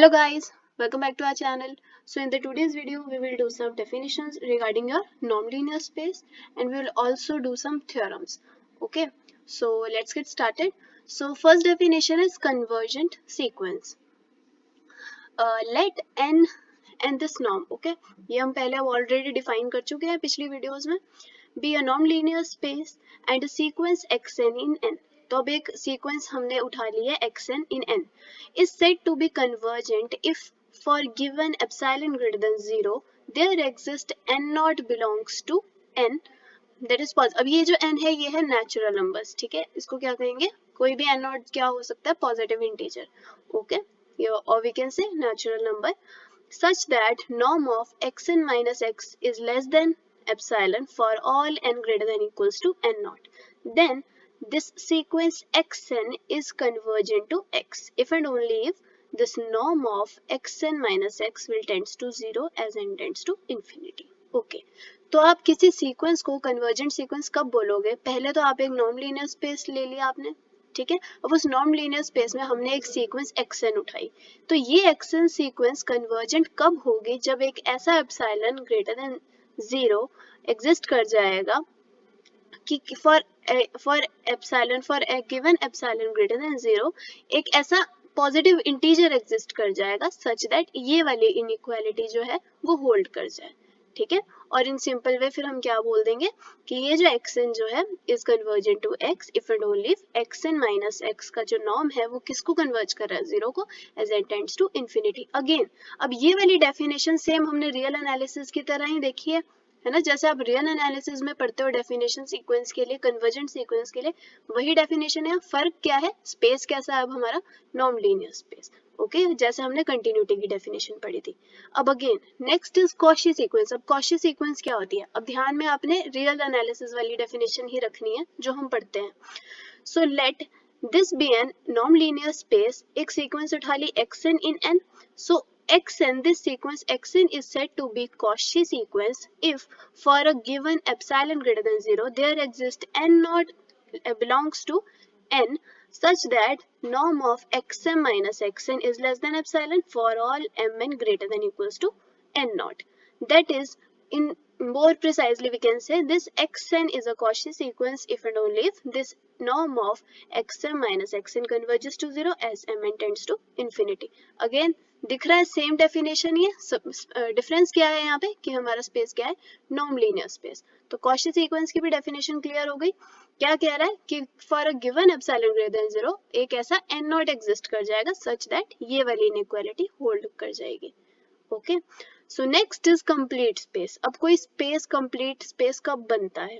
Hello guys, welcome back to our channel. So in the today's video we will do some definitions regarding your non-linear space and we will also do some theorems. Okay, so let's get started. So first definition is convergent sequence. Let n and this norm, okay, ये हम पहले already define कर चुके हैं पिछली videos में, be a non-linear space and a sequence xn in n. तो अब एक सीक्वेंस हमने उठा लिया xn in n is said to be convergent if for given epsilon greater than 0 there exists n naught belongs to n that is positive. अब ये जो n है ये है नेचुरल नंबर्स, ठीक है, इसको क्या कहेंगे, कोई भी n naught क्या हो सकता है, positive integer, okay, or we can say natural number such that norm of xn minus x is less than epsilon for all n greater than equals to n naught. Then this sequence xn is convergent to x if and only if this norm of xn minus x will tends to 0 as n tends to infinity. Okay, तो आप किसी sequence को convergent sequence कब बोलोगे, पहले तो आप एक नॉन लीनियर स्पेस ले लिया आपने, ठीक है, अब उस नॉन लीनियर स्पेस में हमने एक सीक्वेंस xn उठाई, तो ये xn सीक्वेंस कन्वर्जेंट कब होगी, जब एक ऐसा एप्सिलॉन ग्रेटर देन 0 एग्जिस्ट कर जाएगा कि for epsilon for a given epsilon greater than 0 एक ऐसा पॉजिटिव इंटीजर एग्जिस्ट कर जाएगा सच दैट ये वाली इनइक्वालिटी जो है वो होल्ड कर जाए, ठीक है, और इन सिंपल वे फिर हम क्या बोल देंगे कि ये जो xn जो है is convergent to x if and only if xn minus x का जो नॉर्म है वो किसको कन्वर्ज कर रहा है, 0 को, as n tends to infinity. Again अब ये वाली डेफिनेशन सेम हमने रियल एनालिसिस की तरह ही देखी है ना, जैसे आप रियल एनालिसिस में पढ़ते हो डेफिनेशन सीक्वेंस के लिए, कन्वर्जेंट सीक्वेंस के लिए वही डेफिनेशन है, फर्क क्या है, स्पेस कैसा है अब हमारा, नॉन लीनियर स्पेस, ओके, जैसे हमने कंटिन्यूटी की डेफिनेशन पढ़ी थी. अब again next is Cauchy sequence. अब कॉशी सीक्वेंस क्या होती है, अब ध्यान में आपने रियल एनालिसिस वाली डेफिनेशन ही रखनी है जो हम पढ़ते हैं. So let this be N नॉन लीनियर स्पेस, एक सीक्वेंस उठा ली xn in n. So xn, this sequence xn is said to be Cauchy sequence if for a given epsilon greater than 0 there exists n naught belongs to n such that norm of xm minus xn is less than epsilon for all mn greater than equals to n naught. That is, in more precisely we can say this xn is a Cauchy sequence if and only if this norm of xm minus xn converges to 0 as mn tends to infinity. Again दिख रहा है same definition, ये difference क्या है यहाँ पे कि हमारा स्पेस क्या है, नॉन लीनियर स्पेस. तो कॉशी सीक्वेंस की भी डेफिनेशन क्लियर हो गई. क्या कह रहा है कि for a given epsilon greater than 0 एक ऐसा n नॉट एग्जिस्ट कर जाएगा सच दैट ये वाली इनइक्वालिटी होल्ड कर जाएगी. Okay, so next is complete space. अब कोई स्पेस कंप्लीट स्पेस कब बनता है,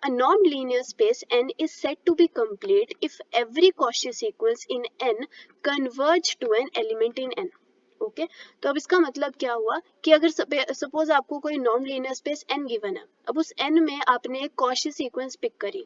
a non-linear space n is said to be complete if every Cauchy sequence in n converge to an element in n. Okay, तो अब इसका मतलब क्या हुआ कि अगर सपोज आपको कोई non linear space n given है, अब उस n में आपने एक कॉशी सीक्वेंस पिक करी,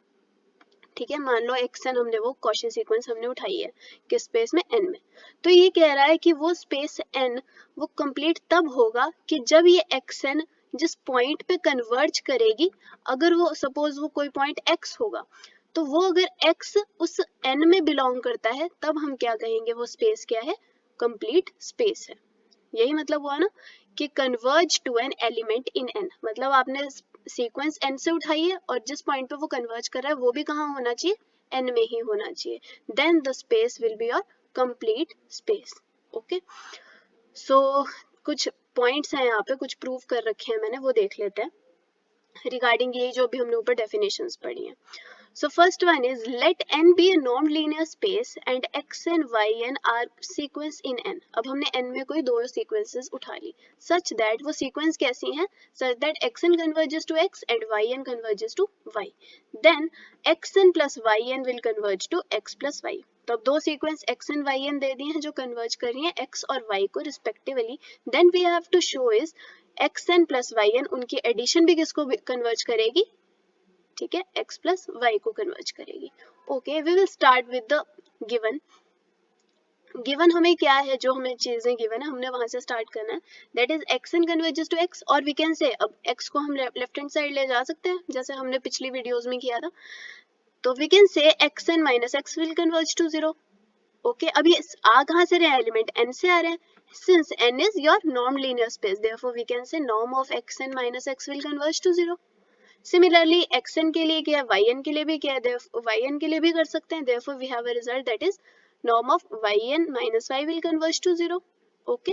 ठीक है, मान लो xn हमने वो कॉशी सीक्वेंस हमने उठाई है किस स्पेस में, n में, तो ये कह रहा है कि वो स्पेस n वो कंप्लीट तब होगा कि जब ये xn जिस पॉइंट पे कन्वर्ज करेगी, अगर वो सपोज वो कोई पॉइंट x होगा, तो वो अगर x उस n में बिलोंग करता है तब हम क्या कहेंगे, वो स्पेस क्या है, कंप्लीट स्पेस है. यही मतलब हुआ ना कि converge to an element in n, मतलब आपने सीक्वेंस n से उठाई है और जिस पॉइंट पे वो कन्वर्ज कर रहा है वो भी कहाँ होना चाहिए, n में ही होना चाहिए. Then the space will be your complete space. Okay, so कुछ पॉइंट्स हैं यहाँ पे, कुछ प्रूव कर रखे हैं मैंने, वो देख लेते हैं रिगार्डिंग ये जो भी हमने ऊपर डेफिनेशंस पढ़ी हैं. So first one is let n be a non-linear space and xn yn are sequence in n. अब हमने n में कोई दो sequences उठा ली such that वो sequence कैसी हैं, such that xn converges to x and yn converges to y. Then xn plus yn will converge to x plus y. तो अब दो sequence xn yn दे दिए हैं जो converge कर रही हैं x और y को respectively. Then we have to show is xn plus yn उनकी addition भी किसको converge करेगी, ठीक है, x प्लस y को कन्वर्ज करेगी. Okay, we will start with the given. Given हमें क्या है, जो हमें चीजें गिवन है हमने वहां से स्टार्ट करना है. That is xn converges to x, और वी कैन से अब x को हम लेफ्ट हैंड साइड ले जा सकते हैं जैसे हमने पिछली वीडियोस में किया था. तो we can say xn minus x will converge to 0. Okay, अब ये आ कहाँ से रहे हैं एलिमेंट, n से आ रहे हैं. Since n is your non-linear space, therefore we can say norm of xn minus x will converge to 0. Similarly xn के लिए किया है, yn के लिए भी किया है, yn के लिए भी कर सकते हैं. therefore we have a result that is norm of yn minus y will converge to 0. Okay,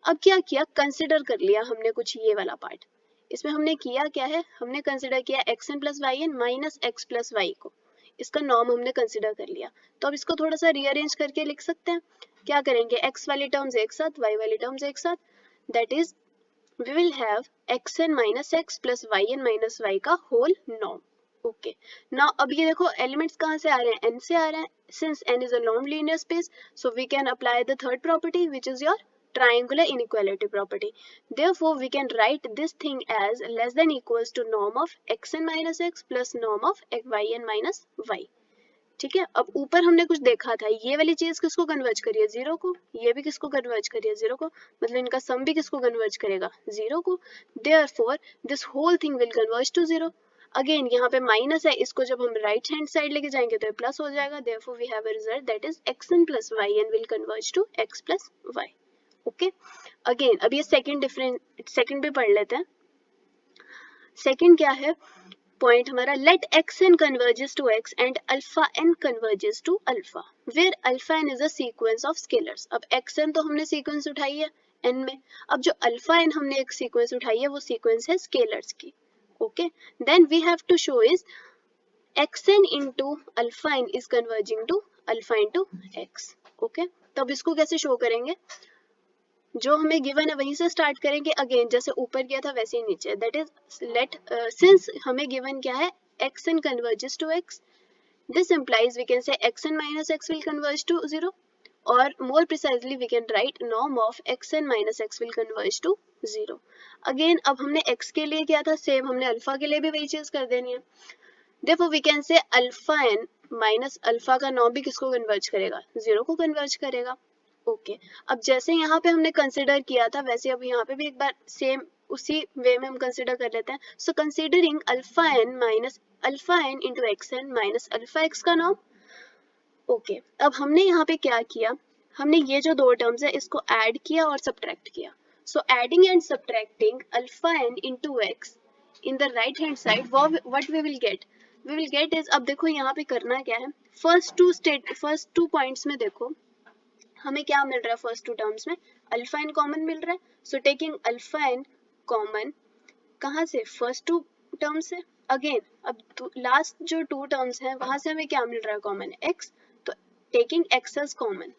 अब क्या किया, कंसिडर कर लिया हमने कुछ ये वाला पार्ट. इसमें हमने किया क्या है, हमने कंसिडर किया xn plus yn minus x plus y को, इसका नॉर्म हमने कंसिडर कर लिया. तो अब इसको थोड़ा सा रीअरेंज करके लिख सकते हैं. क्या करेंगे, x वाली टर्म्स एक साथ, y वाली टर्म्स एक साथ, that is we will have xn minus x plus yn minus y का whole norm. ओके, नाउ अब ये देखो एलिमेंट्स कहाँ से आ रहे हैं, n से आ रहे हैं. Since n is a non-linear space, so we can apply the third property, which is your triangular inequality property. Therefore we can write this thing as less than equals to norm of xn minus x plus norm of yn minus y. ठीक है, अब ऊपर हमने कुछ देखा था, ये वाली चीज किसको कन्वर्ज करिए, जीरो को, ये भी किसको कन्वर्ज करिए, जीरो को, मतलब इनका सम भी किसको कन्वर्ज करेगा, जीरो को. Therefore this whole thing will converge to zero. Again यहाँ पे माइनस है, इसको जब हम राइट हैंड साइड लेके जाएंगे तो ये प्लस हो जाएगा. Therefore we have a result that is xn plus yn will converge to x plus y. Okay, again अब ये सेकंड भी पढ़ लेते हैं. सेकंड क्या है पॉइंट हमारा, late xn converges to x and alpha n converges to alpha, where alpha n is a sequence of scalars. अब xn तो हमने सीक्वेंस उठाई है n में, अब जो alpha n हमने एक सीक्वेंस उठाई है वो सीक्वेंस है स्केलर्स की. Okay, then we have to show is xn into alpha n is converging to alpha into x. Okay, तो अब इसको कैसे शो करेंगे, जो हमें गिवन है वहीं से स्टार्ट करेंगे. अगेन जैसे ऊपर किया था वैसे ही नीचे, दैट इज लेट सिंस हमें गिवन क्या है, xn converges to x, this implies we can say xn minus x will converge to 0, or more precisely we can write norm of xn minus x will converge to 0. Again अब हमने x के लिए किया था same, हमने alpha के लिए भी वही चीज कर देनी है. therefore we can say alpha n minus alpha का नॉर्म भी किसको कन्वर्ज करेगा, 0 को कन्वर्ज करेगा. ओके, अब जैसे यहाँ पे हमने कंसिडर किया था वैसे अब यहाँ पे भी एक बार सेम उसी वे में हम कंसिडर कर लेते हैं. So considering alpha n minus alpha n into x n minus alpha x का नॉर्म. ओके, अब हमने यहाँ पे क्या किया, हमने ये जो दो टर्म्स है इसको ऐड किया और सब्ट्रैक्ट किया. So adding and subtracting alpha n into x in the right hand side, what we will get is, अब देखो यहाँ पे करना क्या है, फर्स्ट टू पॉइंट्स में देखो हमें क्या मिल रहा है, फर्स्ट टू टर्म्स में अल्फा एन कॉमन मिल रहा है. So taking alpha n common कहाँ से, फर्स्ट टू टर्म से. अगेन अब लास्ट जो टू टर्म्स हैं वहां से हमें क्या मिल रहा है कॉमन, एक्स, तो टेकिंग एक्स एज कॉमन.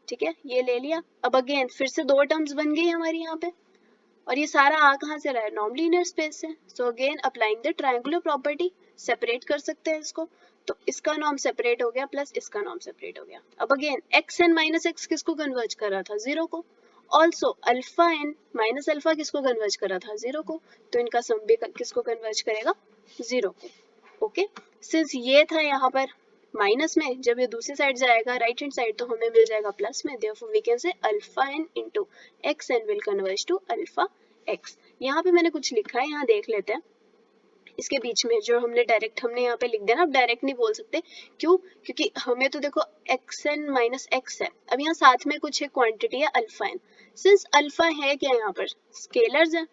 ठीक है, ये ले लिया. अब अगेन फिर से दो टर्म्स बन गई हमारी यहाँ पे, और ये सारा आ कहाँ से रहा है, नॉन लीनियर स्पेस से. So again applying the triangular property, separate कर सकते हैं इसको, तो इसका नॉर्म सेपरेट हो गया प्लस इसका नॉर्म सेपरेट हो गया. अब again x n minus x किसको कन्वर्ज कर रहा था, 0 को. Also alpha n minus alpha किसको कन्वर्ज कर रहा था, 0 को, तो इनका सम भी किसको कन्वर्ज करेगा, 0 को. ओके, सिंस ये था यहाँ पर माइनस में, जब ये दूसरी साइड जाएगा राइट हैंड साइड तो हमें मिल जाएगा प्लस में. Therefore we can say alpha n into x n will converge to alpha x. यहाँ पे मैंने कुछ लिखा है, यहाँ देख लेते हैं. इसके बीच में जो हमने यहाँ पे लिख दिया ना, अब डायरेक्ट नहीं बोल सकते. क्यों, क्योंकि हमें तो देखो एक्स एन माइनस एक्स है, अब यहाँ साथ में कुछ एक क्वांटिटी है अल्फा एन. सिंस अल्फा है क्या यहाँ पर, स्केलर्स है,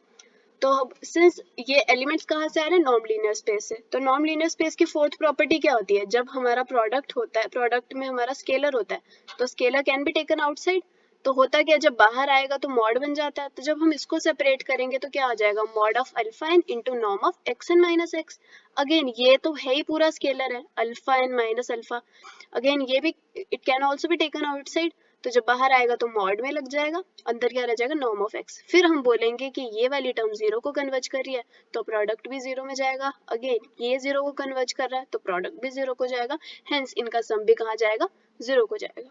तो सिंस ये एलिमेंट्स कहाँ से आ रहे हैं, नॉन लीनियर स्पेस से. तो नॉन लीनियर स्पेस की फोर्थ प्रॉपर्टी क्या होती है, जब हमारा प्रोडक्ट होता है, प्रोडक्ट में हमारा स्केलर होता है, तो scalar can be taken outside. तो होता क्या, जब बाहर आएगा तो मॉड बन जाता है. तो जब हम इसको सेपरेट करेंगे तो क्या आ जाएगा, mod of alpha n into norm of x n minus x. Again ये तो है ही पूरा स्केलर है, alpha n minus alpha. Again ये भी it can also be taken outside, तो जब बाहर आएगा तो मॉड में लग जाएगा, अंदर क्या रह जाएगा, नॉर्म ऑफ एक्स. फिर हम बोलेंगे कि ये वाली टर्म 0 को कन्वर्ज कर रही है तो प्रोडक्ट भी 0 में जाएगा. अगेन ये 0 को कन्वर्ज कर रहा है तो प्रोडक्ट भी 0 को जाएगा, हेंस इनका सम भी कहाँ जाएगा, 0 को जाएगा.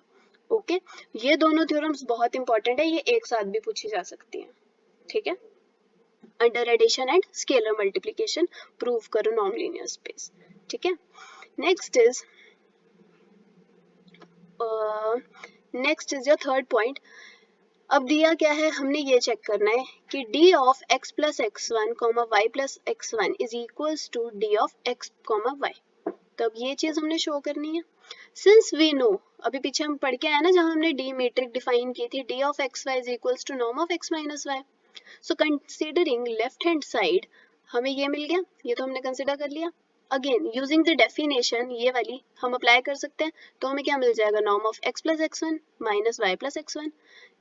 ओके, ये दोनों थ्योरम्स बहुत इंपॉर्टेंट है, ये एक साथ भी पूछी जा सकती हैं. ठीक है, under addition and scalar multiplication prove करो नॉन लीनियर स्पेस. ठीक है, next is your third point. अब दिया क्या है, हमने ये चेक करना है कि d of x plus x1 comma y plus x1 is equals to d of x comma y. तो अब ये चीज हमने शो करनी है. सिंस वी नो, अभी पीछे हम पढ़ के आए ना जहां हमने डी मैट्रिक डिफाइन की थी, D of x y is equals to norm of x minus y. So considering left hand side हमें ये मिल गया, ये तो हमने कंसिडर कर लिया। अगेन यूजिंग द डेफिनेशन ये वाली हम अप्लाई कर सकते हैं, तो हमें क्या मिल जाएगा, norm of x plus x one minus y plus x one.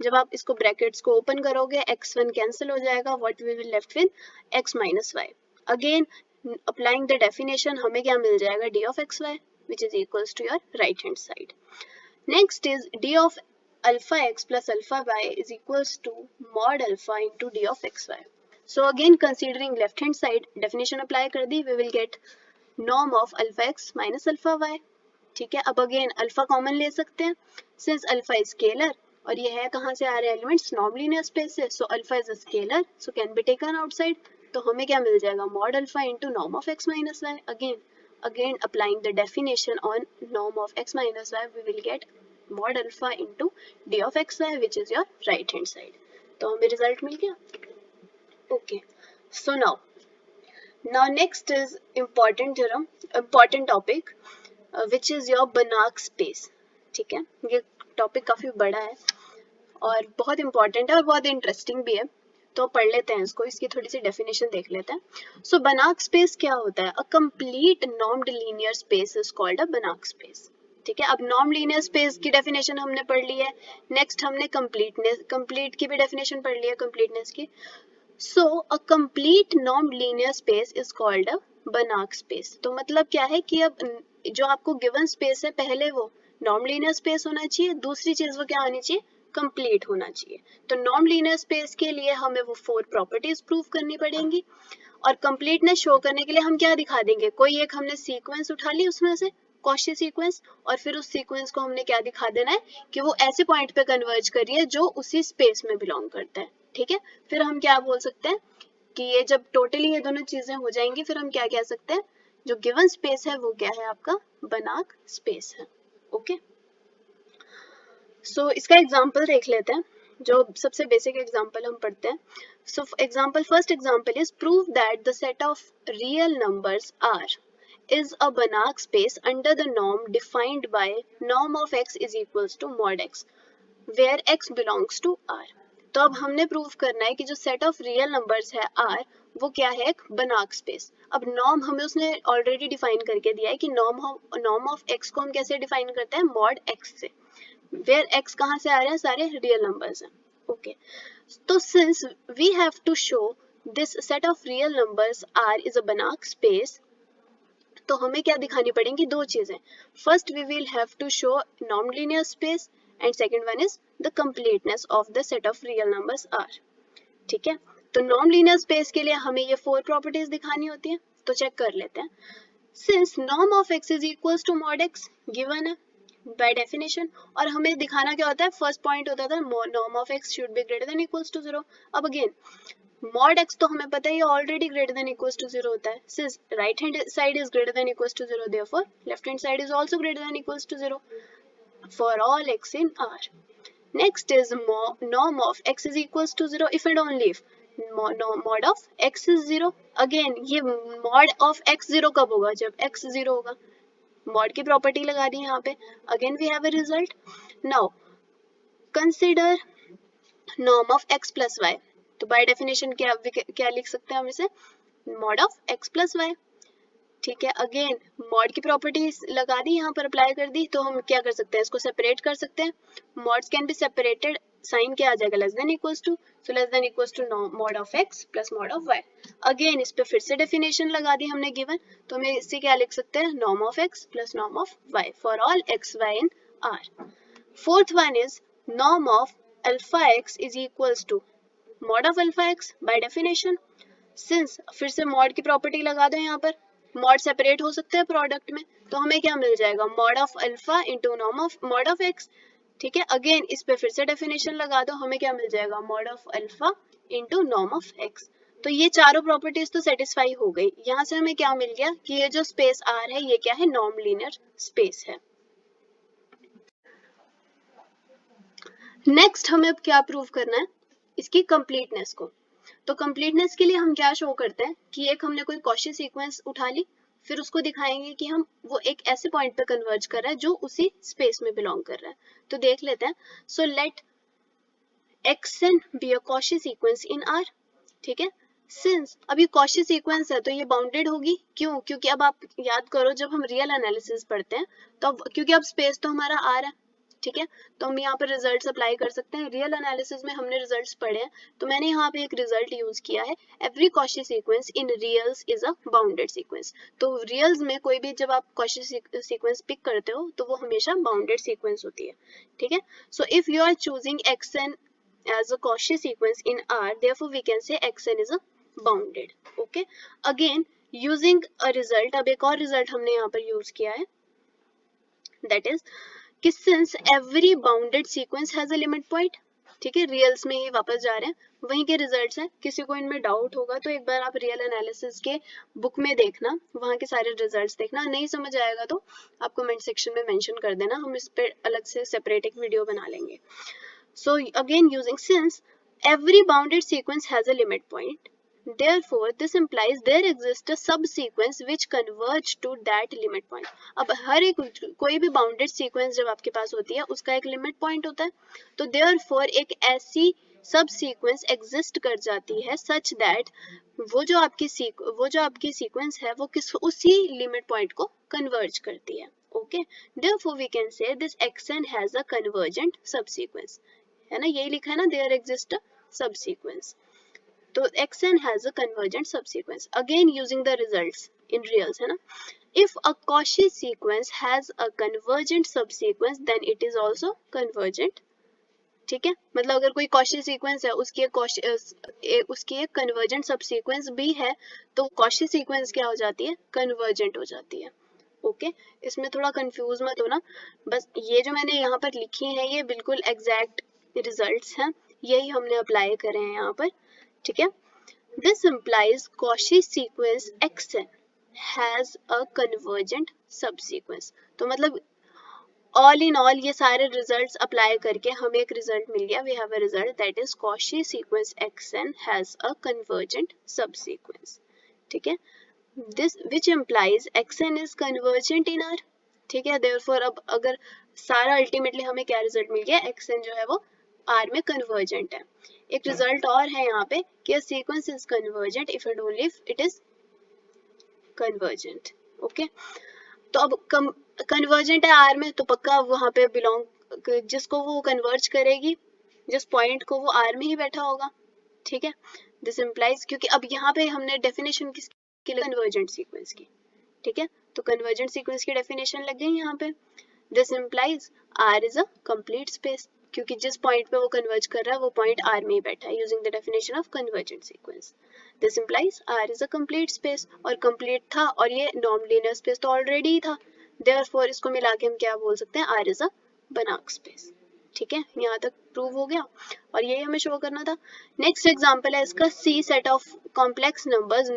जब आप इसको ब्रैकेट्स को ओपन करोगे एक्स वन कैंसिल हो जाएगा, what we will left with x minus y. Again applying the definition हमें क्या मिल जाएगा, D of x y which is equals to your right hand side. Next is d of alpha x plus alpha y is equals to mod alpha into d of xy. So again considering left hand side definition apply कर दी, we will get norm of alpha x minus alpha y. ठीक है, अब again alpha common ले सकते हैं, since alpha is scalar और ये है कहाँ से आ रहे हैं एलिमेंट्स, नॉर्म लीनियर स्पेस से, so alpha is a scalar so can be taken outside. तो हमें क्या मिल जाएगा, mod alpha into norm of x minus y। again applying the definition on norm of x minus y, we will get mod alpha into d of xy which is your right hand side. तो हमें result मिल गया। Okay, so now next is important theorem, important topic which is your Banach space। ठीक है, ये topic काफी बड़ा है और बहुत इंपॉर्टेंट है और बहुत इंटरेस्टिंग भी है, तो पढ़ लेते हैं इसको, इसकी थोड़ी सी डेफिनेशन देख लेते हैं। सो Banach स्पेस क्या होता है, a complete normed linear space is called a Banach space. ठीक है, अब नॉर्म लीनियर स्पेस की डेफिनेशन हमने पढ़ ली है, नेक्स्ट हमने कंप्लीट की भी डेफिनेशन पढ़ ली है, कंप्लीटनेस की। So a complete norm linear space is called a Banach space. तो मतलब क्या है कि अब जो आपको गिवन स्पेस है पहले वो नॉर्म लीनियर स्पेस होना चाहिए, दूसरी चीज वो क्या होनी चाहिए, कंप्लीट होना चाहिए। तो नॉर्म लीनियर स्पेस के लिए हमें वो 4 प्रॉपर्टीज प्रूव करनी पड़ेंगी और कंप्लीटनेस शो करने के लिए हम क्या दिखा देंगे, कोई एक हमने सीक्वेंस उठा ली उसमें से, कॉशी सीक्वेंस, और फिर उस सीक्वेंस को हमने क्या दिखा देना है कि वो ऐसे पॉइंट पे कन्वर्ज कर रही है जो उसी स्पेस में बिलोंग करता है। ठीक है, फिर हम क्या बोल सकते हैं कि ये जब टोटली ये दोनों चीजें हो जाएंगी फिर हम क्या कह सकते हैं, जो गिवन स्पेस है वो क्या है आपका Banach स्पेस है। ओके, सो इसका एग्जांपल देख लेते हैं, जो सबसे बेसिक एग्जांपल हम पढ़ते हैं। So example, first example is prove that the set of real numbers are is a Banach space under the norm defined by norm of x is equals to mod x where x belongs to r। तो अब हमने prove करना है कि जो set of real numbers है r वो क्या है, एक Banach स्पेस। अब नॉर्म हमें उसने ऑलरेडी डिफाइन करके दिया है कि नॉर्म ऑफ x को हम कैसे डिफाइन करते हैं, मॉड x से, वेयर x कहाँ से आ रहे हैं, सारे रियल नंबर्स हैं। ओके, तो since we have to show this set of real numbers r is a Banach space, तो हमें क्या दिखानी पड़ेंगी, दो चीजें। First we will have to show norm linear space and second one is the completeness of the set of real numbers are. ठीक है, तो नॉर्म लीनियर स्पेस के लिए हमें ये 4 प्रॉपर्टीज दिखानी होती है, तो चेक कर लेते हैं। Since norm of x is equals to mod x given है बाय डेफिनेशन, और हमें दिखाना क्या होता है, फर्स्ट पॉइंट होता था norm of x should be greater than equals to 0। अब अगेन मॉड x तो हमें पता है ये already greater than equals to 0 होता है, since right hand side is greater than equals to 0 therefore left hand side is also greater than equals to 0 for all x in R। Next is norm of x is equals to 0 if and only if mod of x is 0। Again ये mod of x 0 कब होगा, जब x 0 होगा, mod की property लगा दी यहाँ पे। Again we have a result. Now consider norm of x plus Y, तो बाय डेफिनेशन क्या लिख सकते हैं हम इसे, mod of x plus Y. ठीक है, अगेन मॉड की प्रॉपर्टीज लगा दी, यहाँ पर अप्लाई कर दी, तो हम क्या कर सकते हैं, इसको सेपरेट कर सकते हैं। Mods can be separated, sign क्या आ जाएगा, less than equals to, so less than equals to mod of x plus mod of y। Again इस पे फिर से डेफिनेशन लगा दी हमने गिवन, तो हमें इससे क्या लिख सकते हैं, norm of x plus norm of y for all x y in R। Fourth one is norm of alpha x is equals to mod of alpha x by definition. Since फिर से mod की property लगा दो, यहाँ पर mod separate हो सकते हैं प्रोडक्ट में, तो हमें क्या मिल जाएगा, mod of alpha into norm of mod of x. ठीक है, अगेन इस पे फिर से डेफिनेशन लगा दो, हमें क्या मिल जाएगा, mod of alpha into norm of x. तो ये चारों प्रॉपर्टीज तो सेटिस्फाई हो गई। यहाँ से हमें क्या मिल गया कि ये जो स्पेस आर है ये क्या है, नॉर्म लीनियर स्पेस है। नेक्स्ट हमें अब क्या प्रूव करना है, इसकी कंप्लीटनेस को। तो कंप्लीटनेस के लिए हम क्या शो करते हैं कि एक हमने कोई कॉशी सीक्वेंस उठा ली, फिर उसको दिखाएंगे कि हम वो एक ऐसे पॉइंट पे कन्वर्ज कर रहा है जो उसी स्पेस में बिलोंग कर रहा है। तो देख लेते हैं। So late xn be a Cauchy sequence in are, ठीक है। सिंस अब ये कॉची सीक्वेंस है तो ये बाउंडेड होगी, क्यों? क्योंकि अब आप याद करो जब हम रियल एनालिसिस पढ़ते हैं तो क्योंकि अब स्पेस तो हमारा आर है, ठीक है, तो हम यहाँ पर रिजल्ट्स अप्लाई कर सकते हैं। रियल एनालिसिस में हमने रिजल्ट्स पढ़े हैं तो मैंने यहाँ पे एक रिजल्ट यूज किया है, every Cauchy sequence in reals is a bounded sequence. तो रियल्स में कोई भी जब आप कॉची सीक्वेंस पिक करते हो तो वो हमेशा बाउंडेड सीक्वेंस होती है, ठीक है। So if you are choosing xn as a Cauchy sequence in R, therefore we can say xn is a bounded, okay. Again using a result, अब एक और result हमने यहाँ पर use किया है, that is कि since every bounded sequence has a limit point, ठीक है, रियल्स में ही वापस जा रहे हैं, वहीं के रिजल्ट्स हैं। किसी को इनमें डाउट होगा तो एक बार आप रियल एनालिसिस के बुक में देखना, वहाँ के सारे रिजल्ट्स देखना, नहीं समझ आएगा तो आप कमेंट सेक्शन में मेंशन कर देना, हम इस पे अलग से सेपरेट एक वीडियो बना लेंगे। So again using since every bounded sequence has a limit point, therefore this implies there exists a subsequence which converge to that limit point. अब हर एक कोई भी bounded sequence जब आपके पास होती है उसका एक limit point होता है, तो therefore एक ऐसी subsequence exist कर जाती है such that वो जो आपकी sequence है वो उसी limit point को converge करती है, okay. Therefore we can say this xn has a convergent subsequence, है ना, यही लिखा है ना, देयर एग्जिस्ट अ सबसीक्वेंस। तो xn has a convergent subsequence. Again using the results in reals, है ना, if a Cauchy sequence has a convergent subsequence then it is also convergent, ठीक है। मतलब अगर कोई कॉची सीक्वेंस है उसकी एक कन्वर्जेंट सबसीक्वेंस भी है तो कॉची सीक्वेंस क्या हो जाती है, कन्वर्जेंट हो जाती है, ओके। इसमें थोड़ा कंफ्यूज मत होना, बस ये जो मैंने यहाँ पर लिखी है ये बिल्कुल एग्जैक्ट रिजल्ट्स हैं, यही हमने अप्लाई करे हैं यहाँ पर, ठीक है। This implies Cauchy sequence xn has a convergent subsequence. तो मतलब ऑल इन ऑल ये सारे रिजल्ट्स अप्लाई करके हमें एक रिजल्ट मिल गया, we have a result that is Cauchy sequence xn has a convergent subsequence, ठीक है। This which implies xn is convergent in R, ठीक है। therefore अब अगर सारा अल्टीमेटली हमें क्या रिजल्ट मिल गया, xn जो है वो R में कन्वर्जेंट है। एक रिजल्ट और है यहाँ पे कि sequence is convergent if and only if it is convergent, okay. तो अब कन्वर्जेंट है R में तो पक्का वहाँ पे बिलोंग, जिसको वो कन्वर्ज करेगी, जिस पॉइंट को, वो R में ही बैठा होगा, ठीक है। दिस इम्प्लाइज, क्योंकि अब यहाँ पे हमने डेफिनेशन किसकी, कन्वर्जेंट सीक्वेंस की, ठीक है, तो कन्वर्जेंट सीक्वेंस की डेफिनेशन लग गई यहाँ पे। This implies R is a complete space, क्योंकि जिस पॉइंट पे वो कन्वर्ज कर रहा है वो पॉइंट R में ही बैठा है, using the definition of convergent sequence. This implies R is a complete space, और कंप्लीट था और ये नॉन लीनियर स्पेस तो ऑलरेडी ही था, देयरफॉर इसको मिला के हम क्या बोल सकते हैं, R is a Banach space, ठीक है। यहाँ तक प्रूव हो गया और यही हमें शो करना था। नेक्स्ट एग्जांपल है इसका, C set of complex numbers,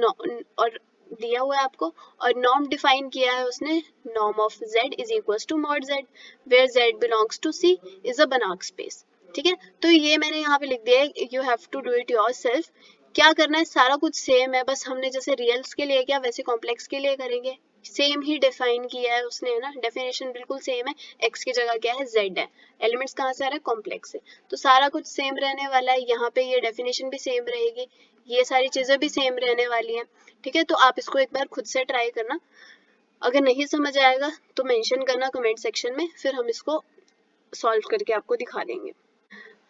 और दिया हुआ है आपको, और नॉर्म डिफाइन किया है उसने, norm of z is equals to mod z where z belongs to C is a Banach space, ठीक है। तो ये मैंने यहाँ पे लिख दिया है, you have to do it yourself. क्या करना है, सारा कुछ सेम है, बस हमने जैसे रियल्स के लिए किया वैसे कॉम्प्लेक्स के लिए करेंगे, सेम ही डिफाइन किया है उसने, है ना, डेफिनेशन बिल्कुल सेम है, x की जगह क्या है, z है, एलिमेंट्स कहाँ से आ रहा है, कॉम्प्लेक्स से, तो सारा कुछ सेम रहने वाला है। यहाँ पे ये डेफिनेशन भी सेम रहेगी, ये सारी चीजें भी सेम रहने वाली हैं, ठीक है। तो आप इसको एक बार खुद से ट्राई करना, अगर नहीं समझ आएगा तो मेंशन करना कमेंट सेक्शन में, फिर हम इसको सॉल्व करके आपको दिखा देंगे।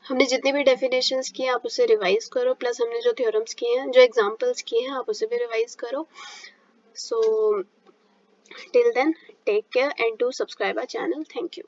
हमने जितनी भी डेफिनेशंस की हैं आप उसे रिवाइज करो, प्लस हमने जो थ्योरम्स किए हैं, जो एग्जांपल्स किए हैं, आप उसे भी रिवाइज करो। सो till then, take care and do subscribe our channel. Thank you.